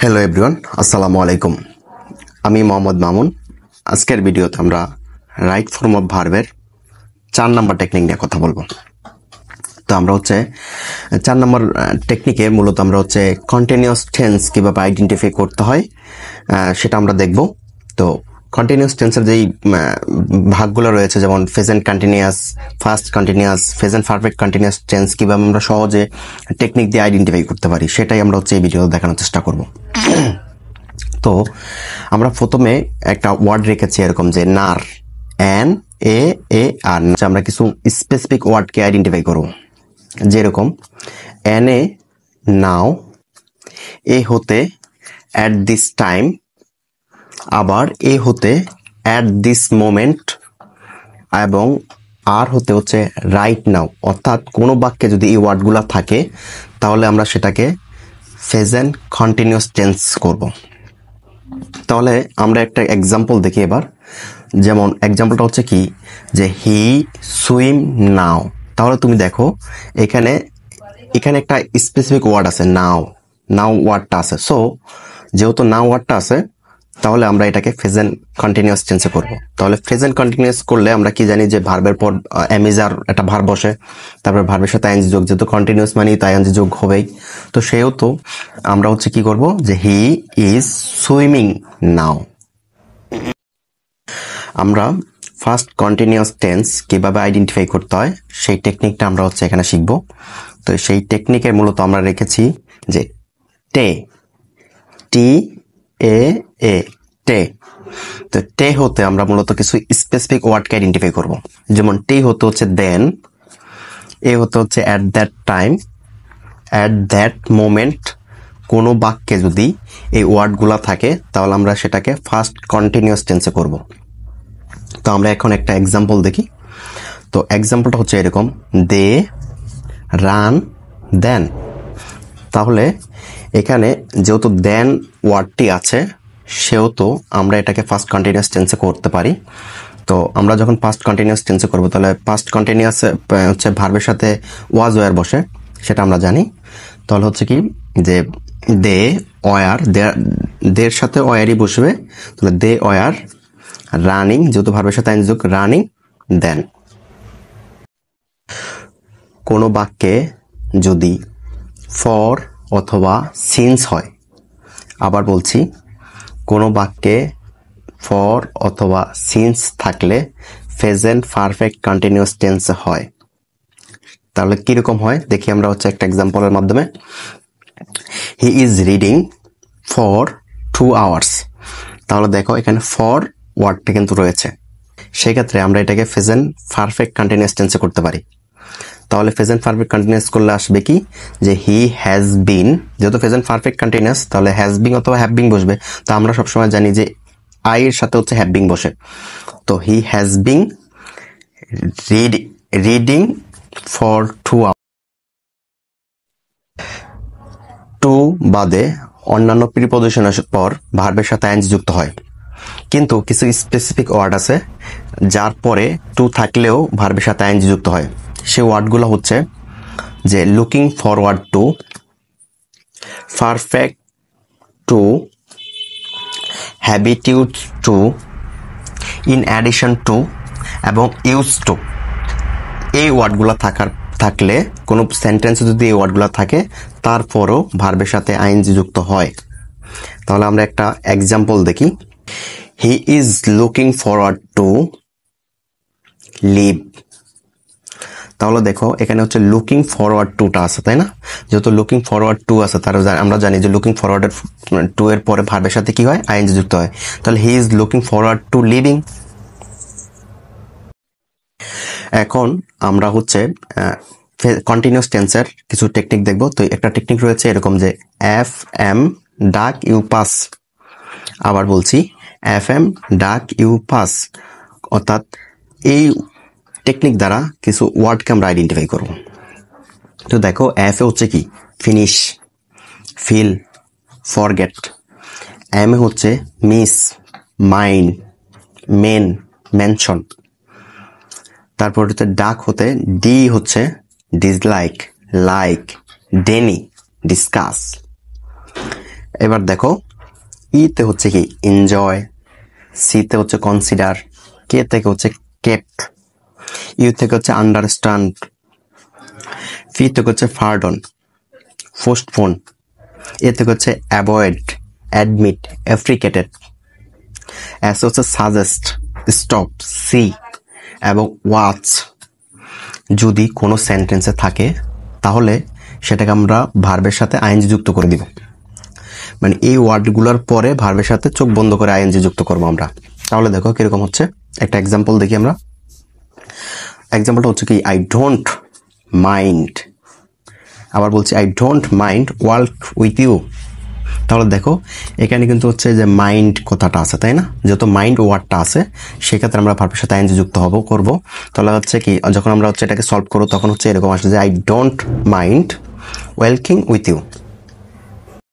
Hello everyone, আসসালামু আলাইকুম। আমি মোহাম্মদ মামুন। আজকের ভিডিওতে আমরা রাইট ফর্ম অফ ভার্বের 4 নম্বর টেকনিক নিয়ে কথা বলবো। তো আমরা 4 নম্বর টেকনিকে মূলত আমরা কন্টিনিউয়াস টেন্স কিভাবে আইডেন্টিফাই করতে হয় সেটা আমরা দেখব। তো কন্টিনিউয়াস টেন্সের যেই ভাগগুলো রয়েছে, যেমন present continuous, fast continuous, present perfect continuous tense কিভাবে আমরা সহজে টেকনিক দিয়ে আইডেন্টিফাই করতে পারি, সেটাই আমরা এই ভিডিওতে দেখানোর চেষ্টা করব। তো আমরা প্রথমে একটা ওয়ার্ড রেখেছি এরকম যে নার, এন এ এ আর। আমরা কিছু স্পেসিফিক ওয়ার্ডকে আইডেন্টিফাই করব, যেরকম এন এ নাও, এ হতে অ্যাট দিস টাইম, আবার এ হতে অ্যাট দিস মোমেন্ট, এবং আর হতে রাইট নাও। অর্থাৎ কোনো বাক্যে যদি এই ওয়ার্ডগুলো থাকে তাহলে আমরা সেটাকে প্রেজেন্ট কন্টিনিউয়াস টেন্স করব। তাহলে আমরা একটা এক্সাম্পল দেখি এবার। যেমন এক্সাম্পলটা হচ্ছে কি, যে হি সুইম নাও। তাহলে তুমি দেখো এখানে একটা স্পেসিফিক ওয়ার্ড আছে, নাও। নাও ওয়ার্ডটা আছে। সো যেহেতু নাও ওয়ার্ডটা আছে, তাহলে আমরা এটাকে প্রেজেন্ট কন্টিনিউয়াস টেন্সে করব। তাহলে প্রেজেন্ট কন্টিনিউয়াস করলে আমরা কি জানি যে ভার্বের পর এমইজার একটা ভার্ব বসে, তারপর ভার্বের সাথে আইএনজি যোগ, যেহেতু কন্টিনিউয়াস মানে তো আইএনজি যোগ হবেই। তো সেহেতু আমরা কি করব, যে হি ইজ সুইমিং নাও। আমরা ফার্স্ট কন্টিনিউয়াস টেন্স কিভাবে আইডেন্টিফাই করতে হয় সেই টেকনিকটা আমরা এখানে শিখব। তো সেই টেকনিকের মূলত আমরা রেখেছি যে টে, টি এ এ, টে। তো টে হতে আমরা মূলত কিছু স্পেসিফিক ওয়ার্ডকে আইডেন্টিফাই করব। যেমন টে হতে দেন, এ হতে at that time, at that moment. কোনো বাক্যে যদি এই ওয়ার্ডগুলা থাকে তাহলে আমরা সেটাকে ফার্স্ট কন্টিনিউয়াস টেন্সে করব। তো আমরা এখন একটা এক্সাম্পল দেখি। তো এক্সাম্পলটা এরকম, দে রান দেন। তাহলে এখানে যেহেতু দেন ওয়ার্ডটি আছে, সেহেতু আমরা এটাকে ফার্স্ট কন্টিনিউয়াস টেন্সে করতে পারি। তো আমরা যখন ফার্স্ট কন্টিনিউয়াস টেন্সে করব, তাহলে ফার্স্ট কন্টিনিউয়াস ভার্বের সাথে ওয়াজ ওয়ার বসে, সেটা আমরা জানি। তাহলে কি, যে দে ওয়ার, দের সাথে ওয়ারই বসবে। তাহলে দে ওয়ার রানিং, যেহেতু ভার্বের সাথে আইএনজি যোগ, রানিং দেন। কোনো বাক্যে যদি ফর অথবা সিন্স হয়, আবার বলছি, কোনো বাক্যে ফর অথবা সিন্স থাকলে প্রেজেন্ট পারফেক্ট কন্টিনিউয়াস টেন্স হয়। তাহলে কিরকম হয় দেখি আমরা একটা এক্সাম্পলের মাধ্যমে। He is reading for 2 hours। তাহলে দেখো এখানে ফর ওয়ার্ডটা কিন্তু রয়েছে, সেক্ষেত্রে আমরা এটাকে প্রেজেন্ট পারফেক্ট কন্টিনিউয়াস টেন্সে করতে পারি। তাহলে প্রেজেন্ট পারফেক্ট কন্টিনিউয়াস করলে আসবে কি, যে হি হ্যাজ বিন। যেহেতু প্রেজেন্ট পারফেক্ট কন্টিনিউয়াস, তাহলে হ্যাজ বিন অথবা হ্যাভ বিন বসবে। তো আমরা সবসময় জানি যে আই এর সাথে হ্যাভ বিন বসে। তো he has been reading for 2 hours। To বাদে অন্যান্য প্রিপজিশনের পর ভার্বের সাথে আইএনজি যুক্ত হয়, কিন্তু কিছু স্পেসিফিক ওয়ার্ড আছে যার পরে টু থাকলেও ভার্বের সাথে আইএনজি যুক্ত হয়। সেই ওয়ার্ডগুলো যে looking forward to, perfect to, habitude to, in addition to এবং ইউজ টু। এই ওয়ার্ডগুলো থাকলে কোনো সেন্টেন্সে যদি এই ওয়ার্ডগুলো থাকে, তারপরও ভার্বের সাথে আইএনজি যুক্ত হয়। তাহলে আমরা একটা এক্সাম্পল দেখি। He is looking forward to live. তাহলে দেখো এখানে লুকিং ফরওয়ার্ড টুটা আছে, তাই না? যেহেতু লুকিং ফরওয়ার্ড টু আছে, তার আমরা জানি যে লুকিং ফরওয়ার্ড টু এর পরে ভার্বের সাথে কি হয়, আইএনজি যুক্ত হয়। তাহলে হি is looking forward two living. এখন আমরা কন্টিনিউয়াস টেন্সের কিছু টেকনিক দেখব। তো একটা টেকনিক রয়েছে এরকম, যে এফ এম ডাক ইউ পাস। আবার বলছি, এফ এম ডাক ইউ পাস। অর্থাৎ এই টেকনিক দ্বারা কিছু ওয়ার্ডকে আমরা আইডেন্টিফাই করব। তো দেখো এফ এ কি, finish, feel, forget. M A miss, mind, main, mention. তারপর ডাক D dislike, like, Denny, discuss. এবার দেখো ইতে হচ্ছে কি এনজয়, সিতে হচ্ছে কনসিডার, কে থেকে হচ্ছে কেপ্ট, ইউ থেকে হচ্ছে আন্ডারস্ট্যান্ড, ফি থেকে হচ্ছে ফার্ডন, পোস্টপোন, এ থেকে হচ্ছে অ্যাভয়েড, অ্যাডমিট, অ্যাফ্রিকেটেড, এস হচ্ছে সাজেস্ট, স্টপ, সি এবং ওয়াচ যদি কোনো সেন্টেন্সে থাকে তাহলে সেটাকে আমরা ভার্বের সাথে আইএনজি যুক্ত করে দিব। মানে এই ওয়ার্ডগুলোর পরে ভার্বের সাথে চোখ বন্ধ করে আইএনজি যুক্ত করবো আমরা। তাহলে দেখো কিরকম হচ্ছে, একটা এক্সাম্পল দেখি আমরা। এক্সাম্পলটা হচ্ছে কি আই ডোন্ট মাইন্ড, আবার বলছি I don't mind work with you. তাহলে দেখো এখানে কিন্তু হচ্ছে যে মাইন্ড কথাটা আছে, তাই না? যেহেতু মাইন্ড ওয়ার্ডটা আছে সেক্ষেত্রে আমরা ভার্বের সাথে আইএনজি যুক্ত করবো। তাহলে হচ্ছে কি যখন আমরা হচ্ছে এটাকে সলভ করবো তখন হচ্ছে এরকম আসে যে I don't mind working with you.